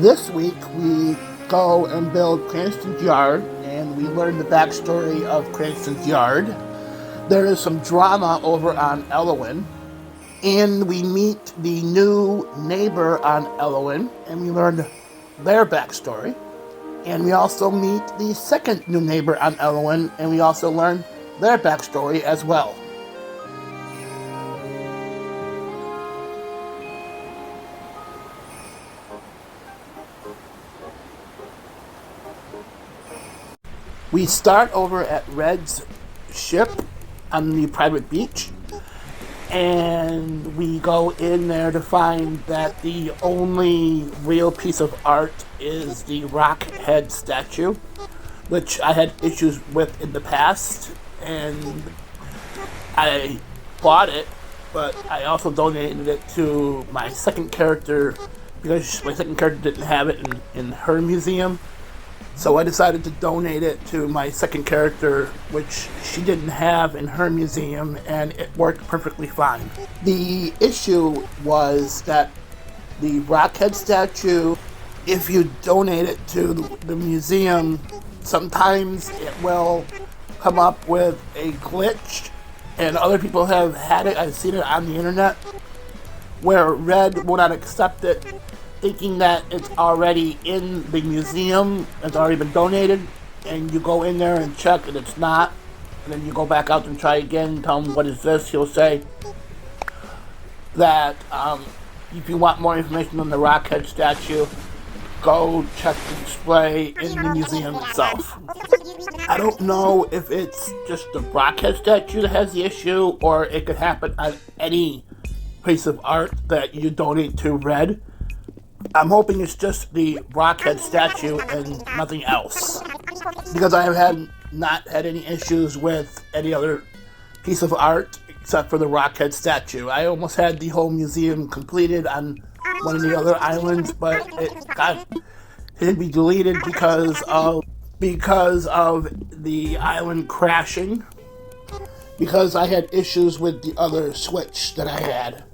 This week we go and build Cranston's yard, and we learn the backstory of Cranston's yard. There is some drama over on Elowen, and we meet the new neighbor on Elowen, and we learn their backstory. And we also meet the second new neighbor on Elowen, and we also learn their backstory as well. We start over at Red's ship on the private beach, and we go in there to find that the only real piece of art is the rock head statue, which I had issues with in the past, and I bought it, but I also donated it to my second character because my second character didn't have it in her museum. So I decided to donate it to my second character, which she didn't have in her museum, and it worked perfectly fine. The issue was that the Rockhead statue, if you donate it to the museum, sometimes it will come up with a glitch, and other people have had it. I've seen it on the internet, where Red will not accept it, thinking that it's already in the museum, it's already been donated, and you go in there and check and it's not, and then you go back out and try again, tell him what is this. He'll say that if you want more information on the Rockhead statue, go check the display in the museum itself. I don't know if it's just the Rockhead statue that has the issue, or it could happen on any piece of art that you donate to Red. I'm hoping it's just the Rockhead statue and nothing else, because I have not had any issues with any other piece of art except for the Rockhead statue. I almost had the whole museum completed on one of the other islands, but it had to be deleted because of the island crashing, because I had issues with the other Switch that I had.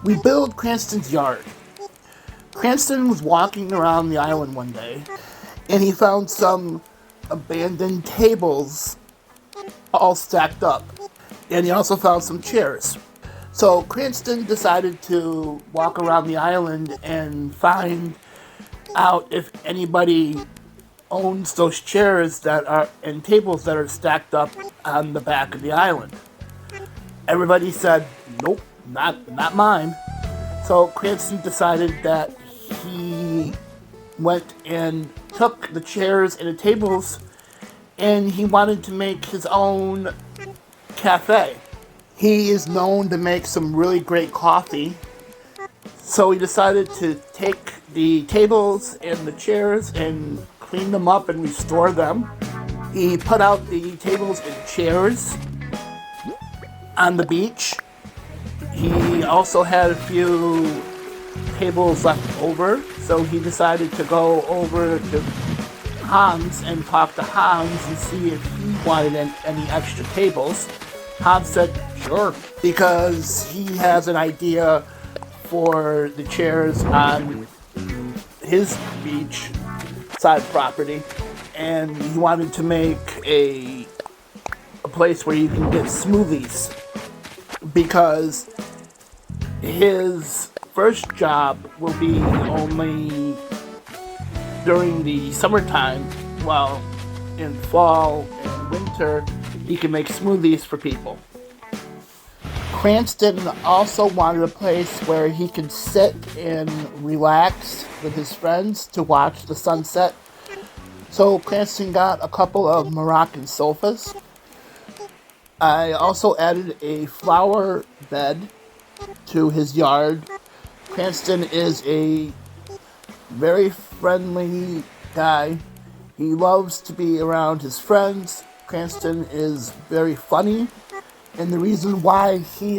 We build Cranston's yard. Cranston was walking around the island one day, and he found some abandoned tables all stacked up. And he also found some chairs. So Cranston decided to walk around the island and find out if anybody owns those chairs that are and tables that are stacked up on the back of the island. Everybody said, nope, not mine. So Cranston decided that he went and took the chairs and the tables, and he wanted to make his own cafe. He is known to make some really great coffee, so he decided to take the tables and the chairs and clean them up and restore them. He put out the tables and chairs on the beach. He also had a few tables left over, so he decided to go over to Hans and talk to Hans and see if he wanted any extra tables. Hans said, sure, because he has an idea for the chairs on his beach side property, and he wanted to make a place where you can get smoothies, because his first job will be only during the summertime, while in fall and winter he can make smoothies for people. Cranston also wanted a place where he could sit and relax with his friends to watch the sunset. So Cranston got a couple of Moroccan sofas. I also added a flower bed to his yard. Cranston is a very friendly guy. He loves to be around his friends. Cranston is very funny, and the reason why he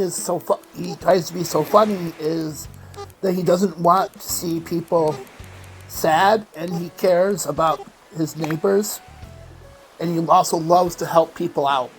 tries to be so funny is that he doesn't want to see people sad, and he cares about his neighbors, and he also loves to help people out.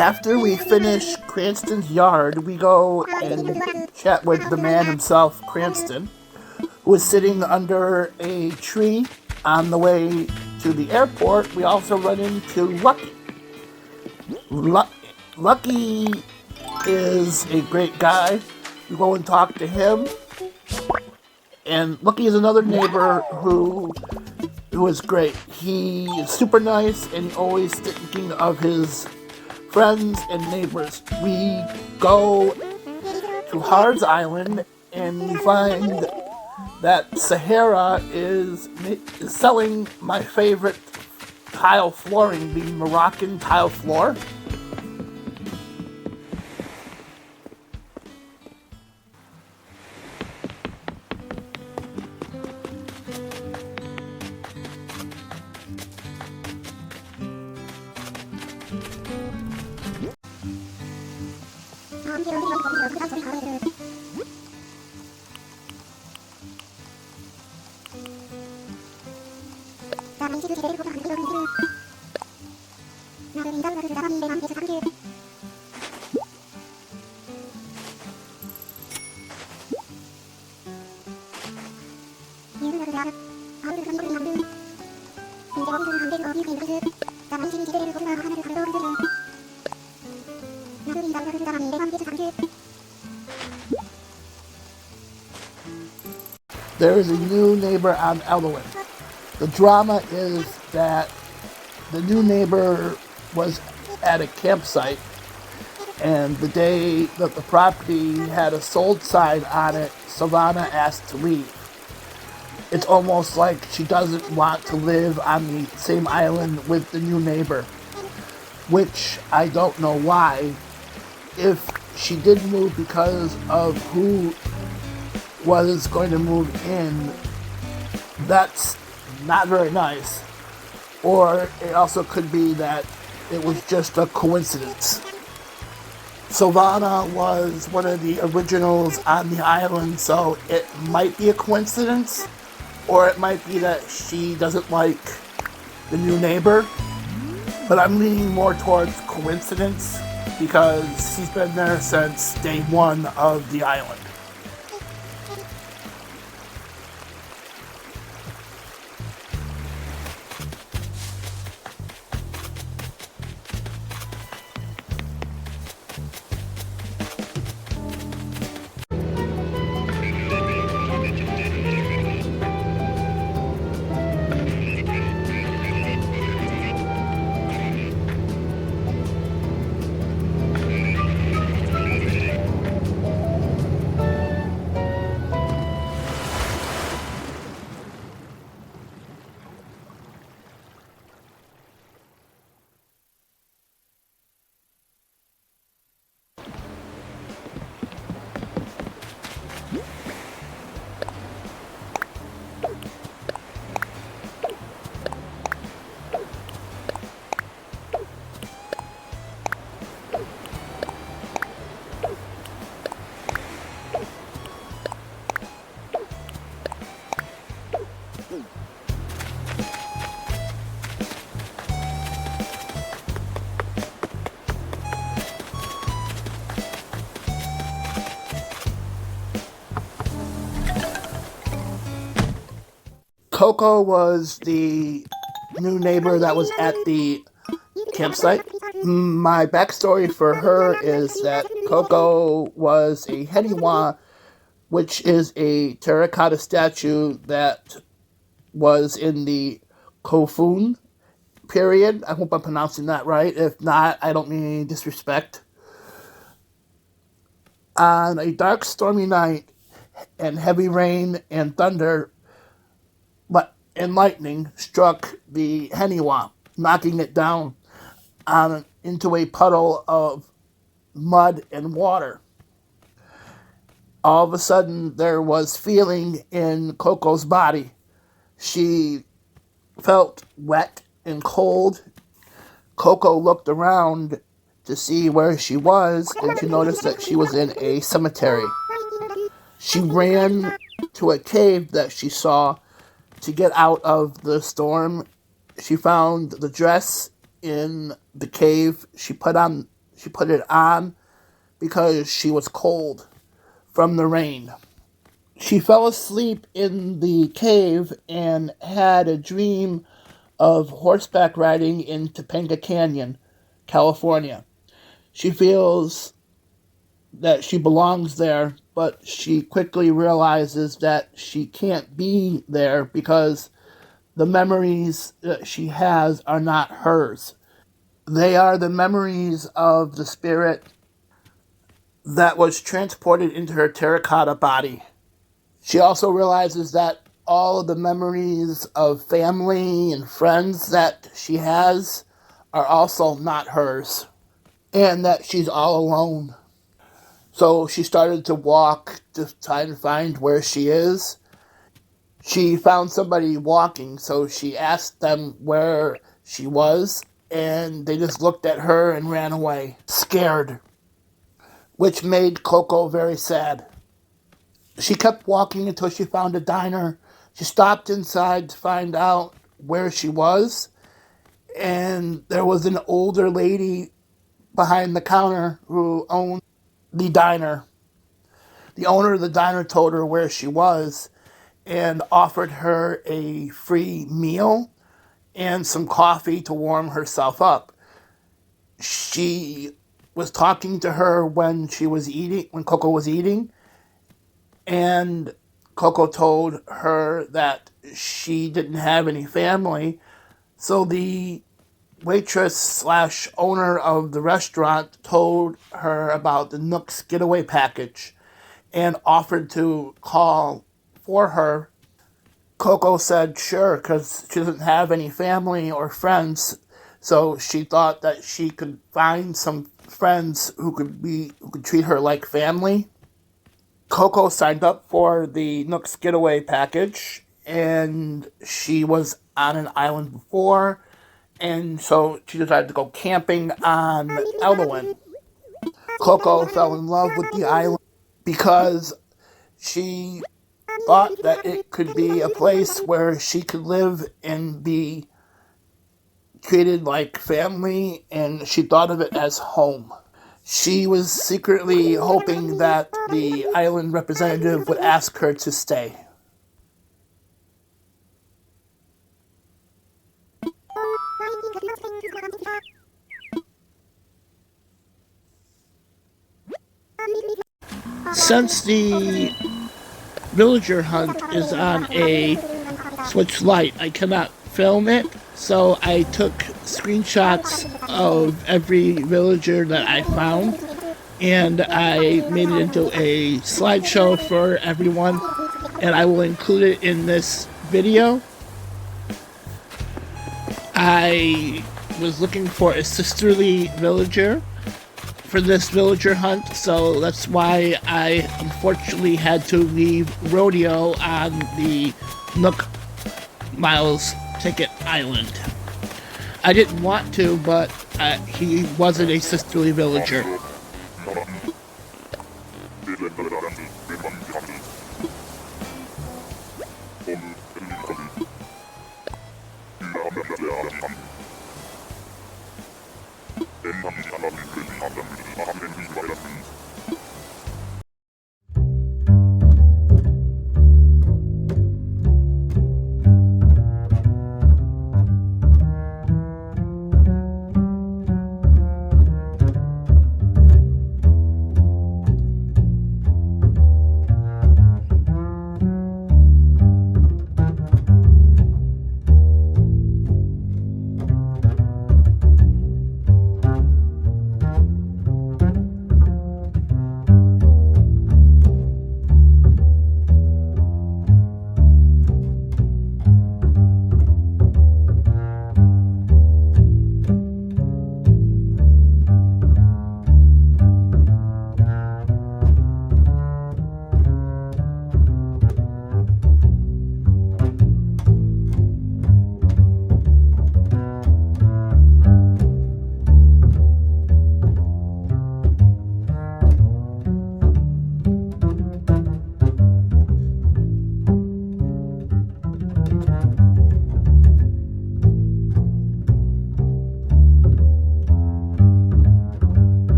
After we finish Cranston's yard, we go and chat with the man himself, Cranston, who is sitting under a tree on the way to the airport. We also run into Lucky. Lucky is a great guy. We go and talk to him. And Lucky is another neighbor who is great. He is super nice and always thinking of his friends and neighbors. We go to Hard's Island and we find that Sahara is selling my favorite tile flooring, the Moroccan tile floor. There is a new neighbor on Elowen. The drama is that the new neighbor was at a campsite, and the day that the property had a sold sign on it, Savannah asked to leave. It's almost like she doesn't want to live on the same island with the new neighbor, which I don't know why. If she did move because of who was going to move in, that's not very nice. Or it also could be that it was just a coincidence. Savannah was one of the originals on the island, so it might be a coincidence, or it might be that she doesn't like the new neighbor. But I'm leaning more towards coincidence because she's been there since day one of the island. Coco was the new neighbor that was at the campsite. My backstory for her is that Coco was a Heniwa, which is a terracotta statue that was in the Kofun period. I hope I'm pronouncing that right. If not, I don't mean any disrespect. On a dark, stormy night, and heavy rain and thunder and lightning struck the Heniwa, knocking it down into a puddle of mud and water. All of a sudden, there was feeling in Coco's body. She felt wet and cold. Coco looked around to see where she was, and she noticed that she was in a cemetery. She ran to a cave that she saw to get out of the storm. She found the dress in the cave. She She put it on because she was cold from the rain. She fell asleep in the cave and had a dream of horseback riding in Topanga Canyon, California. She feels that she belongs there, but she quickly realizes that she can't be there because the memories that she has are not hers. They are the memories of the spirit that was transported into her terracotta body. She also realizes that all of the memories of family and friends that she has are also not hers, and that she's all alone. So she started to walk to try and find where she is. She found somebody walking, so she asked them where she was, and they just looked at her and ran away, scared, which made Coco very sad. She kept walking until she found a diner. She stopped inside to find out where she was, and there was an older lady behind the counter who owned the diner. The owner of the diner told her where she was and offered her a free meal and some coffee to warm herself up. She was talking to her when Coco was eating, and Coco told her that she didn't have any family. So the waitress slash owner of the restaurant told her about the Nook's getaway package and offered to call for her. Coco said sure, because she doesn't have any family or friends, so she thought that she could find some friends who could treat her like family. Coco signed up for the Nook's getaway package, and she was on an island before, and so she decided to go camping on Elowen. Coco fell in love with the island because she thought that it could be a place where she could live and be treated like family, and she thought of it as home. She was secretly hoping that the island representative would ask her to stay. Since the villager hunt is on a Switch Lite, I cannot film it, so I took screenshots of every villager that I found, and I made it into a slideshow for everyone, and I will include it in this video. I was looking for a sisterly villager for this villager hunt, so that's why I unfortunately had to leave Rodeo on the Nook Miles Ticket Island. I didn't want to, but he wasn't a sisterly villager.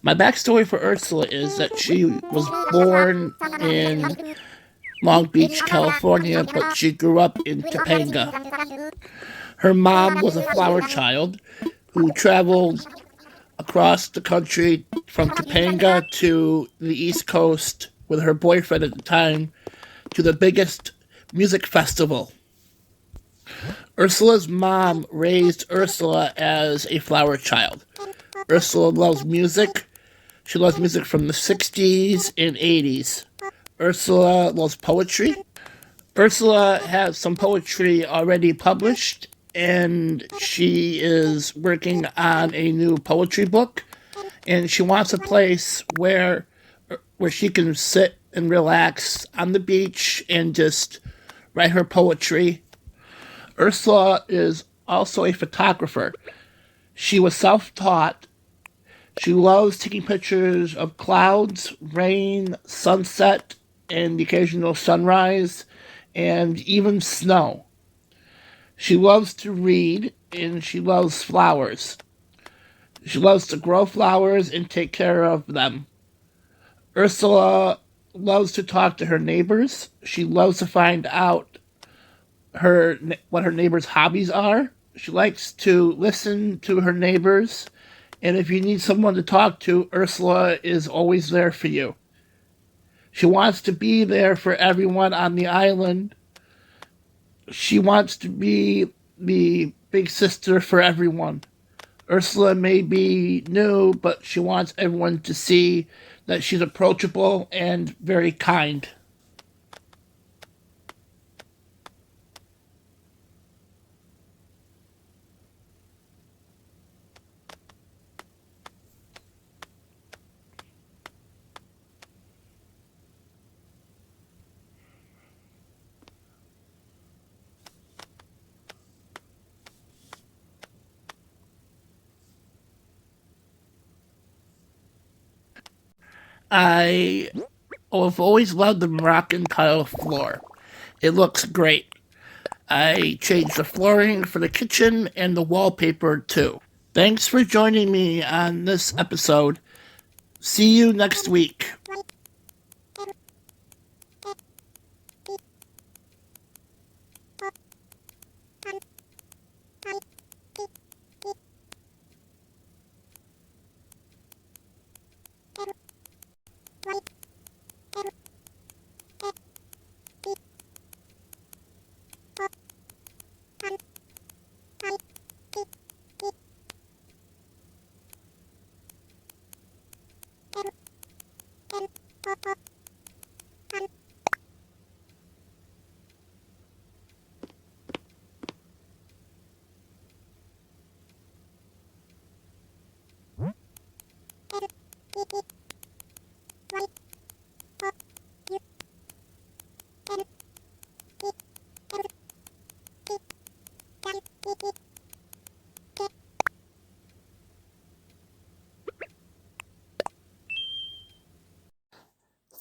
My backstory for Ursula is that she was born in Long Beach, California, but she grew up in Topanga. Her mom was a flower child who traveled across the country from Topanga to the East Coast with her boyfriend at the time to the biggest music festival. Ursula's mom raised Ursula as a flower child. Ursula loves music. She loves music from the 60s and 80s. Ursula loves poetry. Ursula has some poetry already published, and she is working on a new poetry book. And she wants a place where she can sit and relax on the beach and just write her poetry. Ursula is also a photographer. She was self-taught. She loves taking pictures of clouds, rain, sunset, and the occasional sunrise, and even snow. She loves to read, and she loves flowers. She loves to grow flowers and take care of them. Ursula loves to talk to her neighbors. She loves to find out what her neighbors' hobbies are. She likes to listen to her neighbors. And if you need someone to talk to, Ursula is always there for you. She wants to be there for everyone on the island. She wants to be the big sister for everyone. Ursula may be new, but she wants everyone to see that she's approachable and very kind. I have always loved the Moroccan tile floor. It looks great. I changed the flooring for the kitchen and the wallpaper too. Thanks for joining me on this episode. See you next week.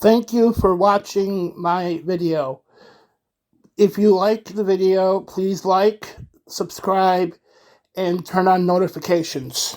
Thank you for watching my video. If you liked the video, please like, subscribe, and turn on notifications.